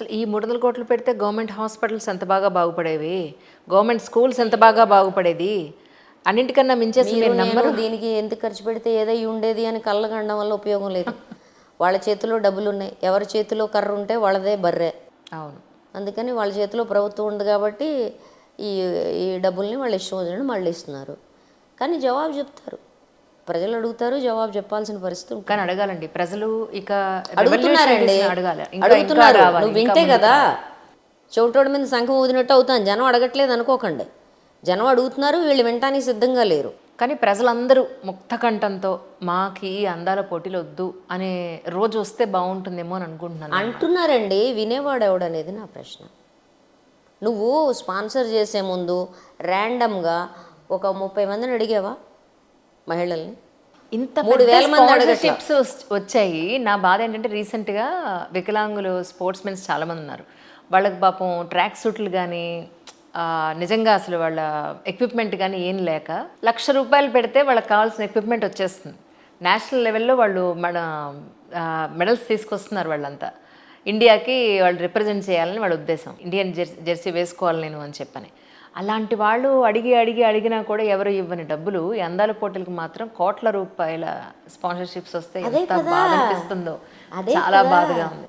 అసలు ఈ 300 కోట్లు పెడితే గవర్నమెంట్ హాస్పిటల్స్ ఎంత బాగా బాగుపడేవి, గవర్నమెంట్ స్కూల్స్ ఎంత బాగా బాగుపడేది. అన్నింటికన్నా మించేసి మీరు మీరు నేను నంబరు. దీనికి ఎంత ఖర్చు పెడితే ఏదై ఉండేది అని కళ్ళగనడం వల్ల ఉపయోగం లేదు. వాళ్ళ చేతిలో డబ్బులు ఉన్నాయి, ఎవరి చేతిలో కర్ర ఉంటే వాళ్ళదే బర్రె. అవును. అందుకని వాళ్ళ చేతిలో ప్రభుత్వం ఉంది కాబట్టి ఈ ఈ డబ్బుల్ని వాళ్ళు ఇష్టం వచ్చినట్టు మళ్ళీ ఇస్తున్నారు. కానీ జవాబు చెప్తారు, ప్రజలు అడుగుతారు, జవాబు చెప్పాల్సిన పరిస్థితి ఉంటుంది. కానీ అడగాలండి ప్రజలు, ఇక అడుగుతున్నారండి, రెవల్యూషన్ అడగాలి, ఇంకా ఇంకా అడుగుతున్నారు. రావాలి, నువ్వు ఇంకా వింటే ముందుకు కదా రావాలి. చెవిటోడి మీద శంఖం ఊదినట్టు అవుతాను. జనం అడగట్లేదు అనుకోకండి, జనం అడుగుతున్నారు, వీళ్ళు వినటానికి సిద్ధంగా లేరు. కానీ ప్రజలందరూ ముక్త కంఠంతో మాకు ఈ అందాల పోటీలు వద్దు అనే రోజు వస్తే బాగుంటుందేమో అని అనుకుంటున్నాను. అంటున్నారండి, వినేవాడు ఎవడనేది నా ప్రశ్న. నువ్వు స్పాన్సర్ చేసే ముందు ర్యాండమ్గా ఒక 30 మందిని అడిగావా మహిళల్ని? ఇంత 3,000 మంది అడగట్లా. స్పాన్సర్షిప్స్ వచ్చాయి. నా బాధ ఏంటంటే రీసెంట్గా వికలాంగులు స్పోర్ట్స్ మెన్స్ చాలామంది ఉన్నారు. వాళ్ళకి పాపం ట్రాక్ సూట్లు కానీ నిజంగా అసలు వాళ్ళ ఎక్విప్మెంట్ కానీ ఏం లేక ₹1,00,000 పెడితే వాళ్ళకి కావాల్సిన ఎక్విప్మెంట్ వచ్చేస్తుంది. నేషనల్ లెవెల్లో వాళ్ళు మెడల్స్ తీసుకొస్తున్నారు. వాళ్ళంతా ఇండియాకి వాళ్ళు రిప్రజెంట్ చేయాలని వాళ్ళ ఉద్దేశం. ఇండియన్ జెర్సీ వేసుకోవాలి నేను అని చెప్పని. అలాంటి వాళ్ళు అడిగినా కూడా ఎవరు ఇవ్వని డబ్బులు ఈ అందాల పోటీలకు మాత్రం ₹1,00,00,000 స్పాన్సర్షిప్స్ వస్తే ఎంత బాధ అనిపిస్తుందో. చాలా బాధగా ఉంది.